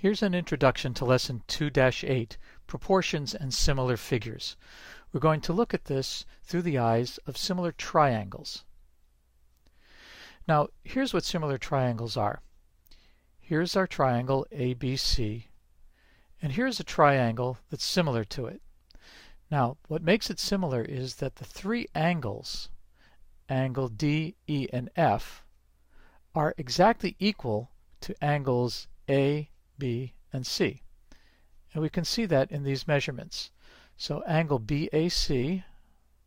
Here's an introduction to Lesson 2-8, Proportions and Similar Figures. We're going to look at this through the eyes of similar triangles. Now, here's what similar triangles are. Here's our triangle ABC, and here's a triangle that's similar to it. Now, what makes it similar is that the three angles, angle D, E, and F, are exactly equal to angles A, B, and C. And we can see that in these measurements. So angle BAC,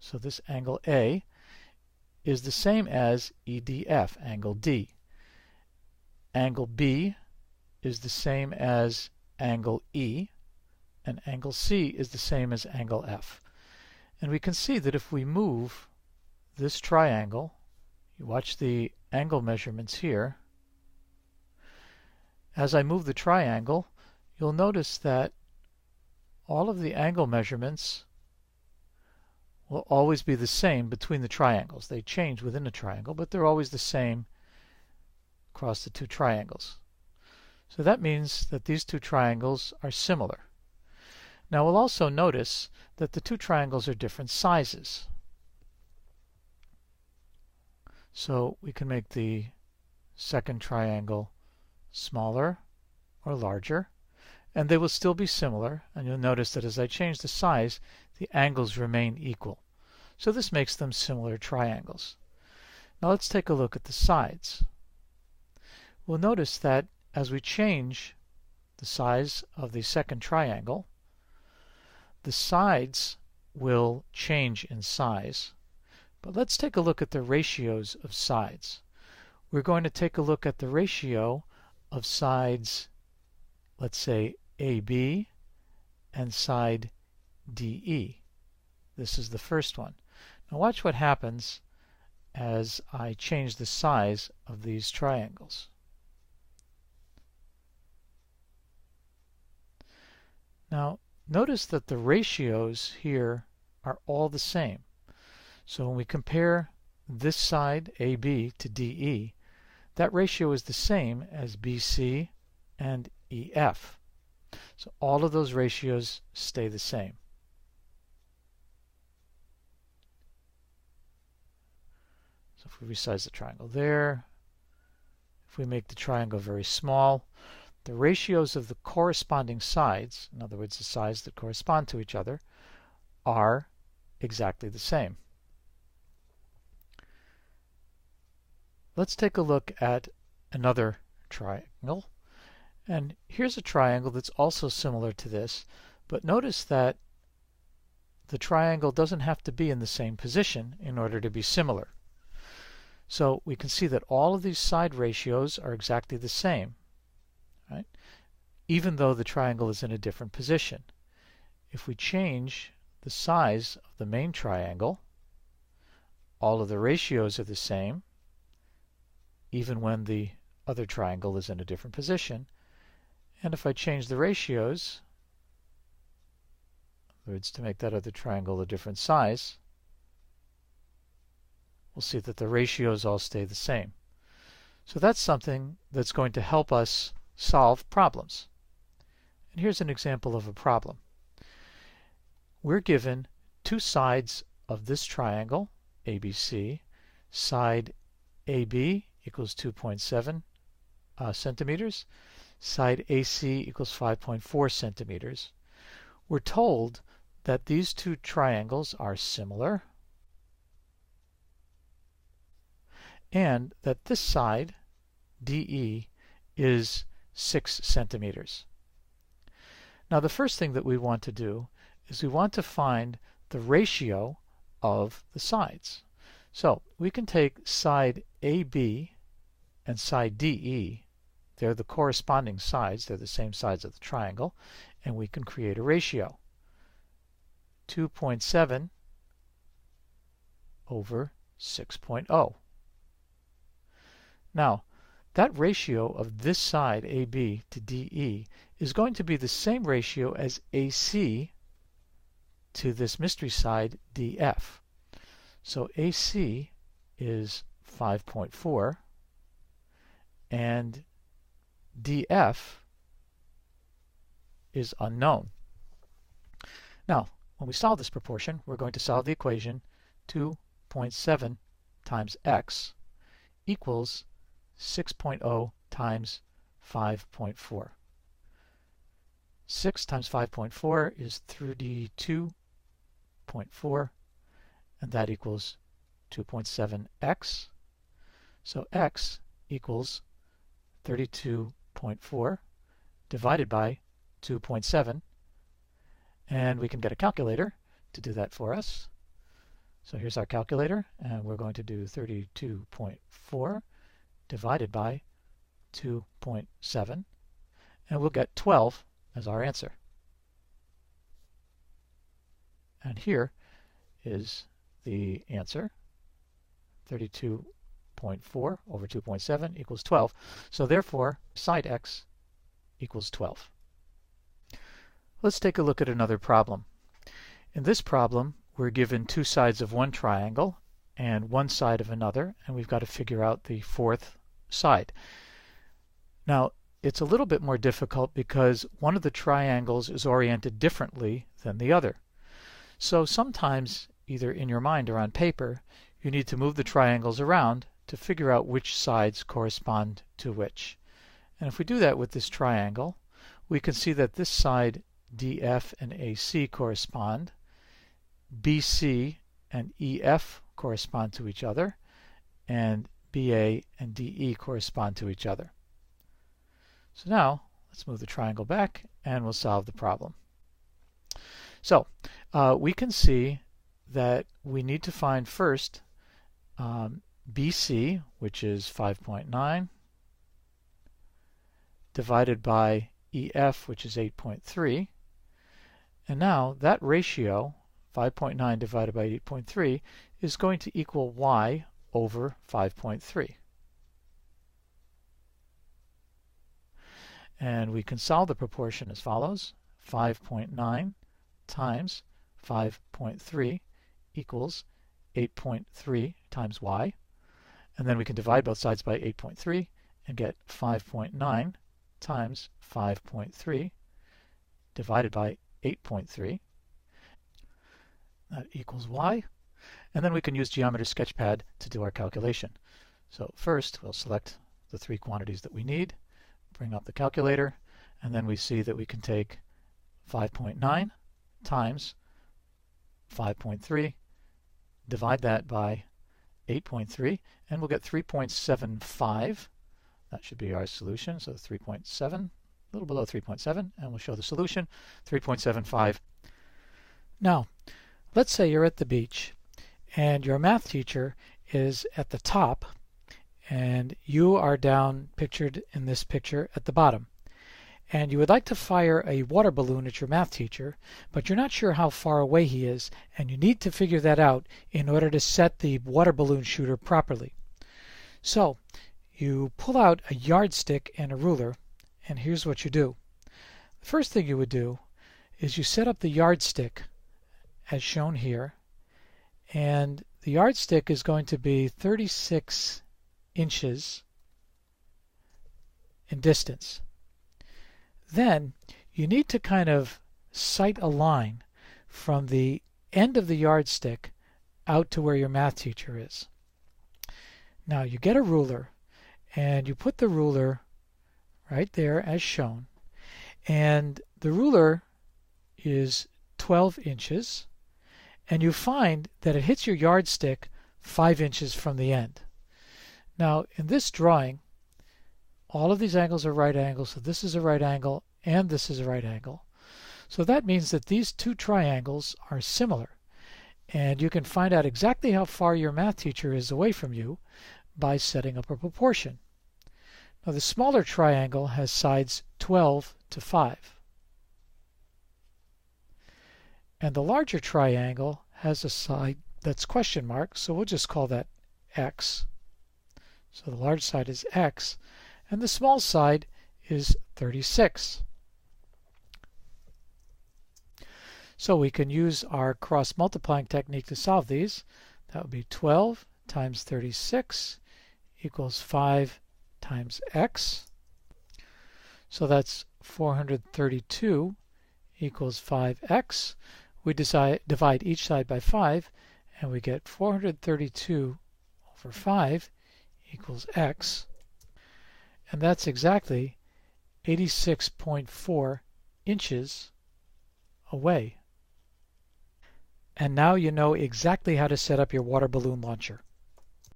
so this angle A, is the same as EDF, angle D. Angle B is the same as angle E, and angle C is the same as angle F. And we can see that if we move this triangle, you watch the angle measurements here. As I move the triangle, you'll notice that all of the angle measurements will always be the same between the triangles. They change within the triangle, but they're always the same across the two triangles. So that means that these two triangles are similar. Now we'll also notice that the two triangles are different sizes. So we can make the second triangle smaller or larger, and they will still be similar, and you'll notice that as I change the size, the angles remain equal. So this makes them similar triangles. Now let's take a look at the sides. We'll notice that as we change the size of the second triangle, the sides will change in size. But let's take a look at the ratios of sides. We're going to take a look at the ratio of sides, let's say AB, and side DE. This is the first one. Now watch what happens as I change the size of these triangles. Now notice that the ratios here are all the same. So when we compare this side AB to DE, that ratio is the same as BC and EF. So all of those ratios stay the same. So if we resize the triangle there, if we make the triangle very small, the ratios of the corresponding sides, in other words the sides that correspond to each other, are exactly the same. Let's take a look at another triangle. And here's a triangle that's also similar to this, but notice that the triangle doesn't have to be in the same position in order to be similar. So we can see that all of these side ratios are exactly the same, right? Even though the triangle is in a different position. If we change the size of the main triangle, all of the ratios are the same, even when the other triangle is in a different position. And if I change the ratios, in other words, to make that other triangle a different size, we'll see that the ratios all stay the same. So that's something that's going to help us solve problems. And here's an example of a problem. We're given two sides of this triangle, ABC. Side AB equals 2.7 centimeters. Side AC equals 5.4 centimeters. We're told that these two triangles are similar and that this side, DE, is 6 centimeters. Now the first thing that we want to do is we want to find the ratio of the sides. So we can take side AB and side DE, they're the corresponding sides, they're the same sides of the triangle, and we can create a ratio. 2.7 over 6.0. Now, that ratio of this side, AB, to DE is going to be the same ratio as AC to this mystery side, DF. So AC is 5.4 and DF is unknown. Now, when we solve this proportion, we're going to solve the equation 2.7 times x equals 6.0 times 5.4. 6 times 5.4 is 32.4, and that equals 2.7x. So x equals 32.4 divided by 2.7, and we can get a calculator to do that for us. So here's our calculator, and we're going to do 32.4 divided by 2.7, and we'll get 12 as our answer. And here is the answer. 32.4 over 2.7 equals 12. So therefore, side x equals 12. Let's take a look at another problem. In this problem, we're given two sides of one triangle and one side of another, and we've got to figure out the fourth side. Now, it's a little bit more difficult because one of the triangles is oriented differently than the other. So sometimes, either in your mind or on paper, you need to move the triangles around to figure out which sides correspond to which. And if we do that with this triangle, we can see that this side DF and AC correspond, BC and EF correspond to each other, and BA and DE correspond to each other. So now, let's move the triangle back and we'll solve the problem. So, we can see that we need to find first BC, which is 5.9, divided by EF, which is 8.3. And now that ratio, 5.9 divided by 8.3, is going to equal y over 5.3. And we can solve the proportion as follows. 5.9 times 5.3 equals 8.3 times y. And then we can divide both sides by 8.3 and get 5.9 times 5.3 divided by 8.3. That equals y. And then we can use Geometry Sketchpad to do our calculation. So first, we'll select the three quantities that we need, bring up the calculator, and then we see that we can take 5.9 times 5.3, divide that by 8.3, and we'll get 3.75. That should be our solution. So 3.7, a little below 3.7, and we'll show the solution, 3.75. Now, let's say you're at the beach, and your math teacher is at the top, and you are down, pictured in this picture, at the bottom. And you would like to fire a water balloon at your math teacher, but you're not sure how far away he is, and you need to figure that out in order to set the water balloon shooter properly. So, you pull out a yardstick and a ruler, and here's what you do. The first thing you would do is you set up the yardstick, as shown here, and the yardstick is going to be 36 inches in distance. Then you need to kind of sight a line from the end of the yardstick out to where your math teacher is. Now you get a ruler and you put the ruler right there as shown, and the ruler is 12 inches, and you find that it hits your yardstick 5 inches from the end. Now in this drawing, all of these angles are right angles, so this is a right angle and this is a right angle. So that means that these two triangles are similar, and you can find out exactly how far your math teacher is away from you by setting up a proportion. Now the smaller triangle has sides 12 to 5. And the larger triangle has a side that's question mark, so we'll just call that x. So the large side is x, and the small side is 36. So we can use our cross-multiplying technique to solve these. That would be 12 times 36 equals 5 times x. So that's 432 equals 5x. We divide each side by 5, and we get 432 over 5 equals x. And that's exactly 86.4 inches away. And now you know exactly how to set up your water balloon launcher.